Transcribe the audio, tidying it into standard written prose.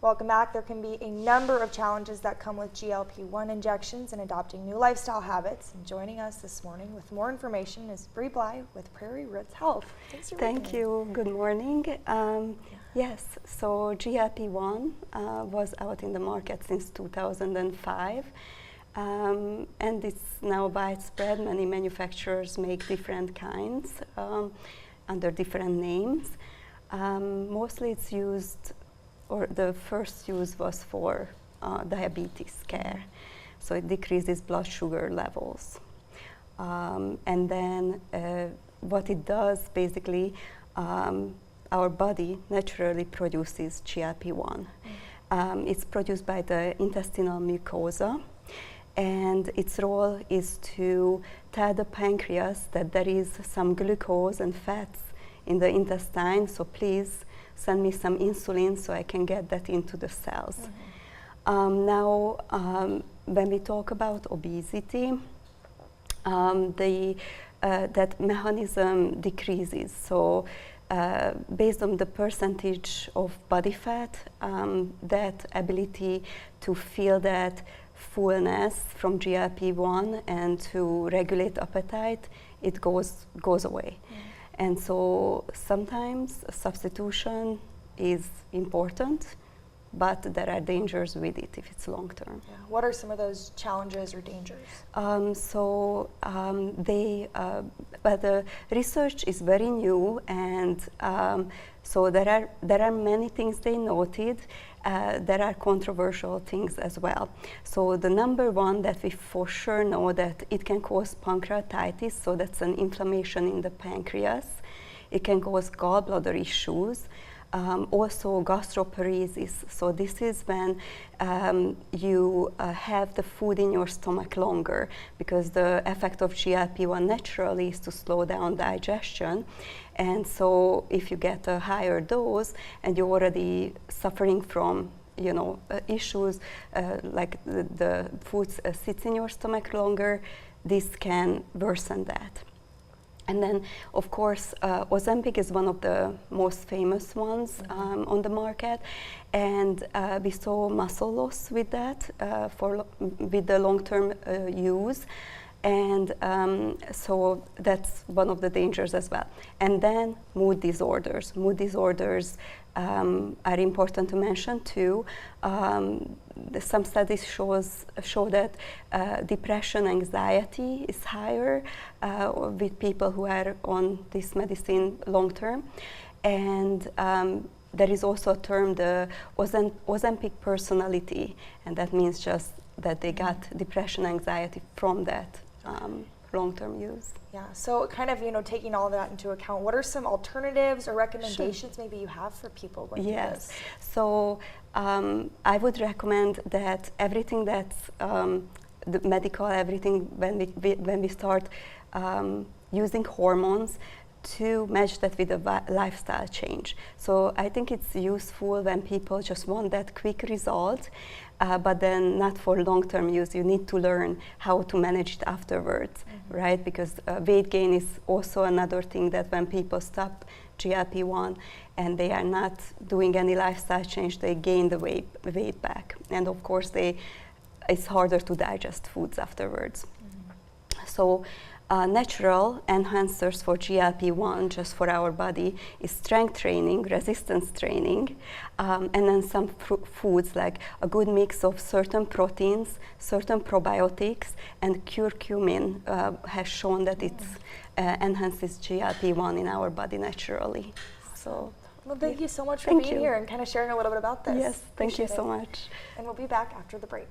Welcome back. There can be a number of challenges that come with GLP-1 injections and adopting new lifestyle habits. And joining us this morning with more information is Bree Bly with Prairie Roots Health. Thank you. Good morning. Yes, so GLP-1 was out in the market since 2005. And it's now widespread. Many manufacturers make different kinds under different names. Mostly it's used, or the first use was for diabetes care. So it decreases blood sugar levels. And then what it does, basically, our body naturally produces GLP-1. It's produced by the intestinal mucosa. And its role is to tell the pancreas that there is some glucose and fats in the intestine, so please send me some insulin so I can get that into the cells. Now, when we talk about obesity, that mechanism decreases. So based on the percentage of body fat, that ability to feel that fullness from GLP-1 and to regulate appetite, it goes away. And so sometimes substitution is important, but there are dangers with it if it's long term. Yeah. What are some of those challenges or dangers? But the research is very new, and so there are many things they noted. There are controversial things as well. So the number one that we for sure know that it can cause pancreatitis, so that's an inflammation in the pancreas. It can cause gallbladder issues. Also gastroparesis, so this is when you have the food in your stomach longer, because the effect of GLP-1 naturally is to slow down digestion. And so if you get a higher dose and you're already suffering from issues like the food sits in your stomach longer, this can worsen that. And then, of course, Ozempic is one of the most famous ones on the market, and we saw muscle loss with that with the long-term use, and so that's one of the dangers as well. And then mood disorders. Mood disorders are important to mention too. Some studies show that depression, anxiety is higher with people who are on this medicine long term. And there is also a term, the Ozempic personality, and that means just that they got depression, anxiety from that long-term use. Yeah, so kind of, taking all of that into account, what are some alternatives or recommendations maybe you have for people going through this? So I would recommend that everything that's the medical, everything when we start using hormones, to match that with a lifestyle change. So I think it's useful when people just want that quick result, but then not for long-term use. You need to learn how to manage it afterwards, right? Because weight gain is also another thing that when people stop GLP-1 and they are not doing any lifestyle change, they gain the weight back. And of course, it's harder to digest foods afterwards. So natural enhancers for GLP-1, just for our body, is strength training, resistance training, and then some foods like a good mix of certain proteins, certain probiotics, and curcumin has shown that it enhances GLP-1 in our body naturally. So, well, thank you so much for being here and kind of sharing a little bit about this. Yes, thank you so much. And we'll be back after the break.